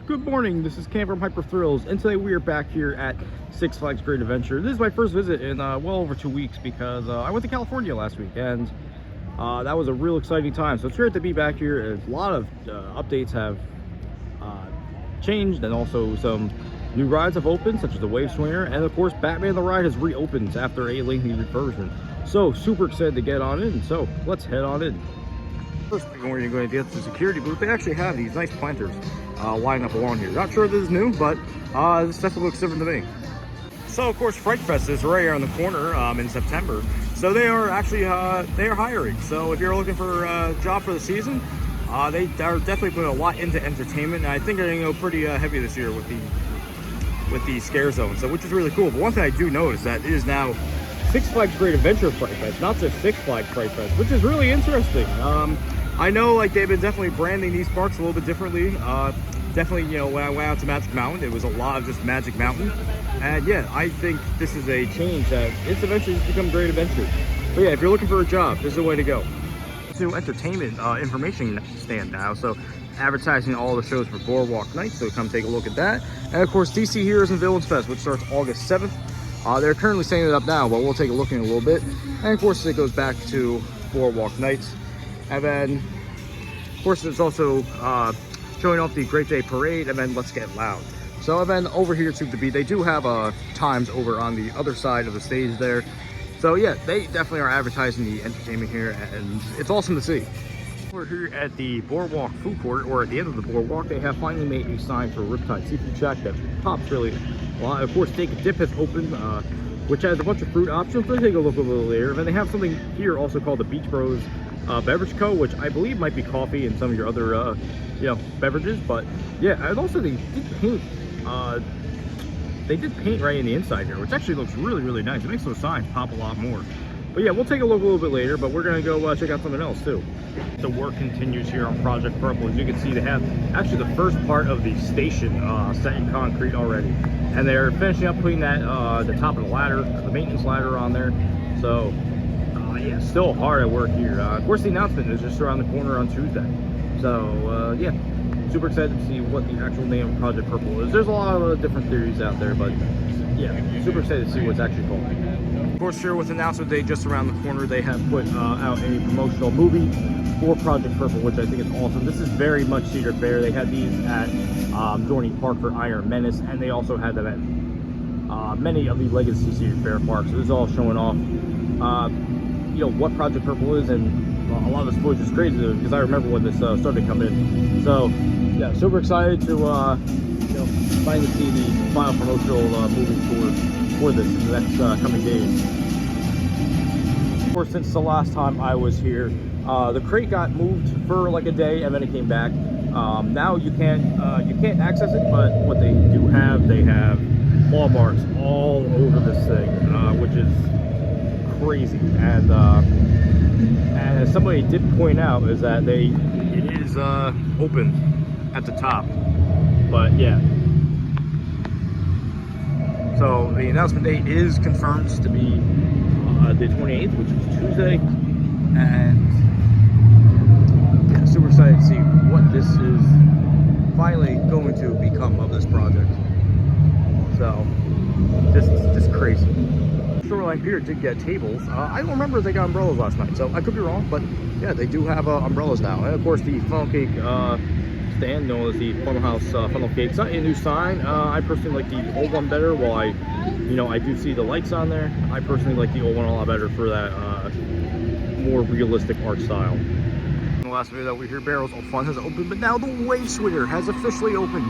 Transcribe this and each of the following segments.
Good morning, this is Cam from Hyper Thrills, and today we are back here at Six Flags Great Adventure. This is my first visit in well over 2 weeks because I went to California last week, and that was a real exciting time. So it's great to be back here. A lot of updates have changed, and also some new rides have opened, such as the Wave Swinger, and of course Batman the Ride has reopened after a lengthy refurbishment. So super excited to get on in, so let's head on in. First thing we're going to get to the security booth. They actually have these nice planters lined up along here. Not sure if this is new, but this definitely looks different to me. So of course Fright Fest is right around the corner in September. So they are actually they are hiring. So if you're looking for a job for the season, they are definitely putting a lot into entertainment. And I think they're going to go pretty heavy this year with the scare zone. So which is really cool. But one thing I do notice that it is now Six Flags Great Adventure Fright Fest, not just Six Flags Fright Fest, which is really interesting. I know like they've been definitely branding these parks a little bit differently. Definitely, you know, when I went out to Magic Mountain, it was a lot of just Magic Mountain. And yeah, I think this is a change that it's eventually become Great Adventure. But yeah, if you're looking for a job, this is the way to go. It's a new entertainment information stand now, so advertising all the shows for Boardwalk nights, so come take a look at that. And of course, DC Heroes and Villains Fest, which starts August 7th. They're currently setting it up now, but we'll take a look in a little bit. And of course, it goes back to Boardwalk nights. And then, of course, there's also showing off the Great Day Parade, and then Let's Get Loud. So, and then over here to the beat, they do have times over on the other side of the stage there. So yeah, they definitely are advertising the entertainment here, and it's awesome to see. We're here at the Boardwalk food court, or at the end of the Boardwalk. They have finally made a sign for Riptide Seafood Shack that pops really a lot. Of course, Steak and Dip has opened, which has a bunch of fruit options. Let's take a look a little later. And then they have something here also called the Beach Bros Beverage Co., which I believe might be coffee and some of your other you know, beverages. But yeah, and also they did paint right in the inside here, which actually looks really nice. It makes those signs pop a lot more. But yeah, we'll take a look a little bit later, but we're gonna go check out something else too. The work continues here on Project Purple. As you can see, they have actually the first part of the station set in concrete already, and they're finishing up putting that the top of the ladder, the maintenance ladder on there. So yeah, still hard at work here. Of course, the announcement is just around the corner on Tuesday. So yeah, super excited to see what the actual name of Project Purple is. There's a lot of different theories out there, but yeah, super excited to see what's actually called. Of course, here with announcement day just around the corner, they have put out a promotional movie for Project Purple, which I think is awesome. This is very much Cedar Fair. They had these at Dorney Park for Iron Menace, and they also had them at many of the Legacy Cedar Fair parks. So this is all showing off you know, what Project Purple is, and a lot of this footage is crazy because I remember when this started coming in. So yeah, super excited to you know, finally see the final promotional movie for this in the next coming days. Of course, since the last time I was here, the crate got moved for like a day, and then it came back. Now you can't access it, but what they do have, they have claw marks all over this thing, which is crazy. And as somebody did point out, is that it is open at the top, but yeah. So the announcement date is confirmed to be the 28th, which is Tuesday, and yeah, super excited to see what this is finally going to become of this project. So just crazy. Shoreline Pier did get tables. I don't remember if they got umbrellas last night, so I could be wrong, but yeah, they do have umbrellas now. And of course, the funnel cake stand known as the Funnel House Funnel Cake. It's not a new sign. I personally like the old one better. While I do see the lights on there, I personally like the old one a lot better for that more realistic art style. In the last video that we hear, Barrels of Fun has opened, but now the Wave Swinger has officially opened,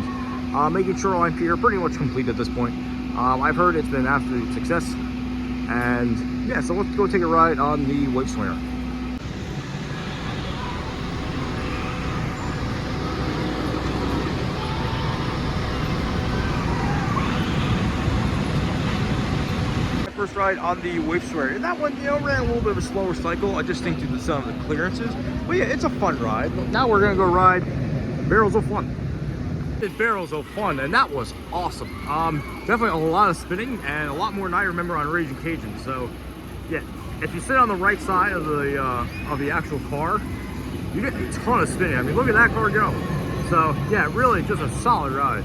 making Shoreline Pier pretty much complete at this point. I've heard it's been an absolute success. And yeah, so let's go take a ride on the Wave Swinger. First ride on the Wave Swinger, and that one, you know, ran a little bit of a slower cycle. I just think due to some of the clearances, but yeah, it's a fun ride. Now we're gonna go ride Barrels of Fun. Barrels of Fun, and that was awesome. Definitely a lot of spinning and a lot more than I remember on Raging Cajun. So yeah, if you sit on the right side of the actual car, you get a ton of spinning. I mean, look at that car go. So yeah, really just a solid ride.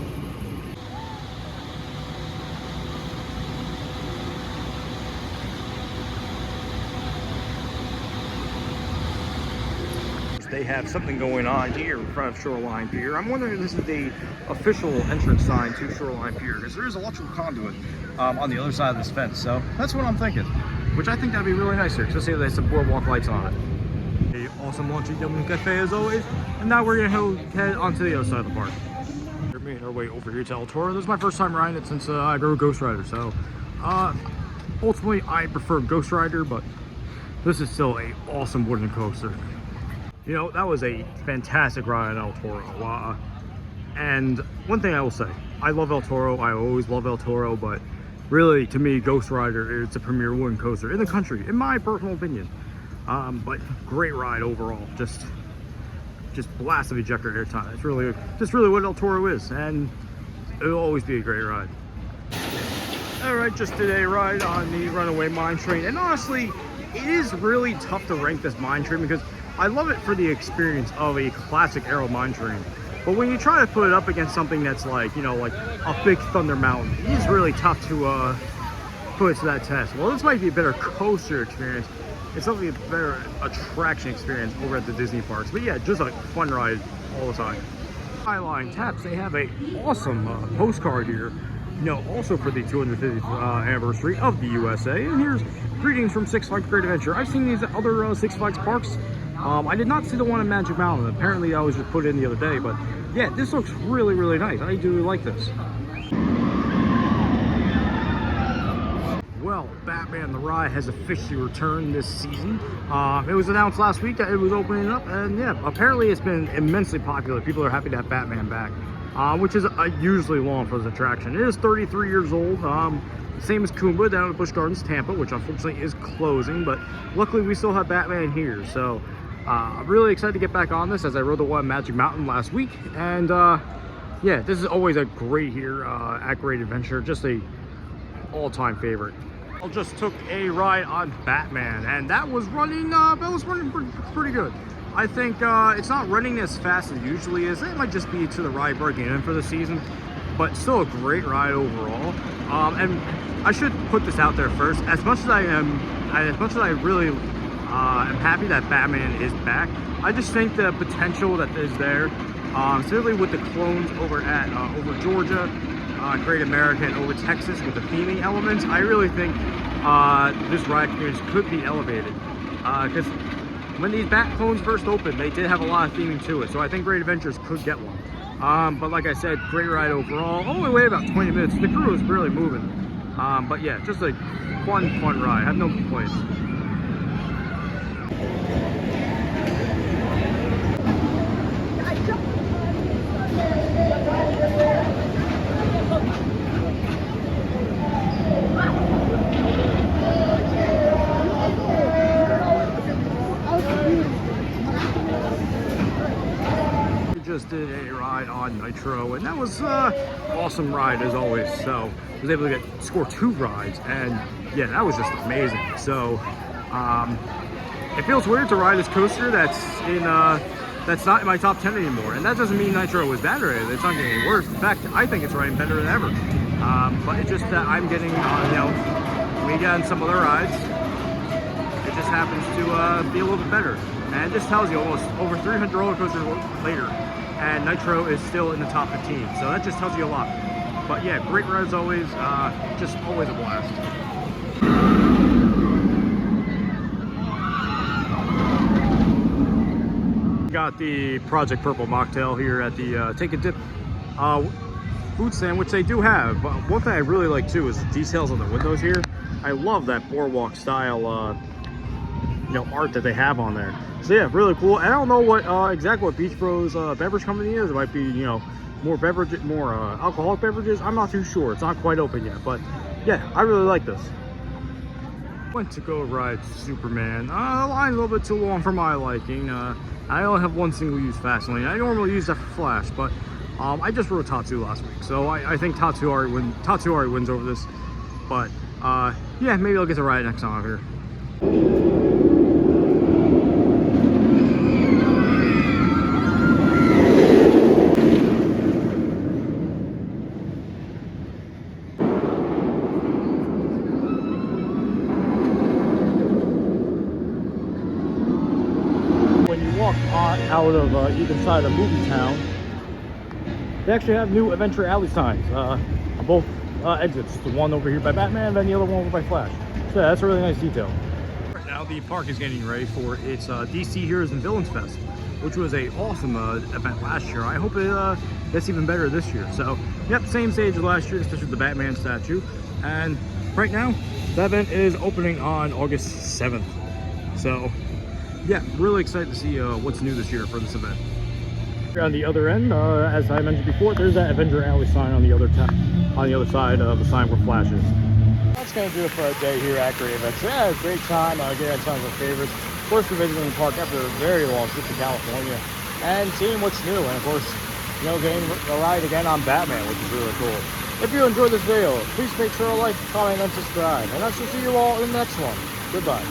They have something going on here in front of Shoreline Pier. I'm wondering if this is the official entrance sign to Shoreline Pier, because there is electrical conduit on the other side of this fence. So that's what I'm thinking, which I think that'd be really nice here, especially if they have some boardwalk lights on it. A awesome lunchy W cafe as always. And now we're gonna head onto the other side of the park. We're making our way over here to El Toro. This is my first time riding it since I drove Ghost Rider. So ultimately I prefer Ghost Rider, but this is still a awesome wooden coaster. You know, that was a fantastic ride at El Toro. And one thing I will say, I love El Toro. I always love El Toro, but really, to me, Ghost Rider is a premier wooden coaster in the country, in my personal opinion. But great ride overall. Just blast of ejector airtime. It's really, just really what El Toro is, and it'll always be a great ride. All right, just did a ride on the Runaway mine train, and honestly, it is really tough to rank this mine train because I love it for the experience of a classic aero mine train. But when you try to put it up against something that's like, you know, like a big Thunder Mountain, it is really tough to put it to that test. Well, this might be a better coaster experience. It's something a better attraction experience over at the Disney parks. But yeah, just a fun ride all the time. Skyline Taps, they have a awesome postcard here, you know, also for the 250th anniversary of the USA. And here's greetings from Six Flags Great Adventure. I've seen these at other Six Flags parks. I did not see the one in Magic Mountain. Apparently I was just put in the other day, but yeah, this looks really, really nice. I do like this. Well, Batman the Ride has officially returned this season. It was announced last week that it was opening up, and yeah, apparently it's been immensely popular. People are happy to have Batman back, which is usually long for this attraction. It is 33 years old. Same as Kumba down at Busch Gardens, Tampa, which unfortunately is closing, but luckily we still have Batman here. So I'm really excited to get back on this, as I rode the one at Magic Mountain last week. And yeah, this is always a great here at Great Adventure, just a all-time favorite. I just took a ride on Batman, and that was running pretty good. I think it's not running as fast as it usually is. It might just be to the ride breaking in for the season, but still a great ride overall. And I should put this out there first. As much as I really am happy that Batman is back, I just think the potential that is there, specifically with the clones over at over Georgia, Great America, and over Texas with the theming elements, I really think this ride experience could be elevated. Because when these Bat clones first opened, they did have a lot of theming to it, so I think Great Adventures could get one. But like I said, great ride overall. Only wait about 20 minutes. The crew is barely moving. But yeah, just a fun ride. I have no complaints. Just did a ride on Nitro, and that was awesome ride as always. So I was able to score 2 rides, and yeah, that was just amazing. So it feels weird to ride this coaster that's not in my top 10 anymore, and that doesn't mean Nitro was bad or anything. It's not getting any worse. In fact, I think it's riding better than ever. But it's just that I'm getting you know, we got on some other rides, it just happens to be a little bit better. And it just tells you almost over 300 roller coasters later, and Nitro is still in the top 15. So that just tells you a lot. But yeah, great ride as always. Just always a blast. Got the Project Purple mocktail here at the Take a Dip food stand, which they do have. But one thing I really like too is the details on the windows here. I love that Boardwalk style you know, art that they have on there. So yeah, really cool. I don't know what exactly what Beach Bros beverage company is. It might be, you know, more alcoholic beverages. I'm not too sure. It's not quite open yet, but yeah, I really like this. Went to go ride Superman. The line's a little bit too long for my liking. I only have one single-use fast lane. I normally use that for Flash, but I just rode Tatsu last week, so I think Tatsu already wins over this. But yeah, maybe I'll get to ride next time out here. out of either side of Movie Town. They actually have new Adventure Alley signs on both exits. The one over here by Batman, and then the other one over by Flash. So yeah, that's a really nice detail. Right now, the park is getting ready for its DC Heroes and Villains Fest, which was a awesome event last year. I hope it gets even better this year. So, yep, same stage as last year, especially with the Batman statue. And right now, that event is opening on August 7th. So, yeah, really excited to see what's new this year for this event. On the other end, as I mentioned before, there's that Adventure Alley sign on the other side of the sign where Flash is. That's going to do it for a day here at Great Adventure. Yeah, it was a great time. Again, some of our favorites. Of course, we're visiting the park after a very long trip to California and seeing what's new. And of course, you know, getting a ride again on Batman, which is really cool. If you enjoyed this video, please make sure to like, comment, and subscribe. And I shall see you all in the next one. Goodbye.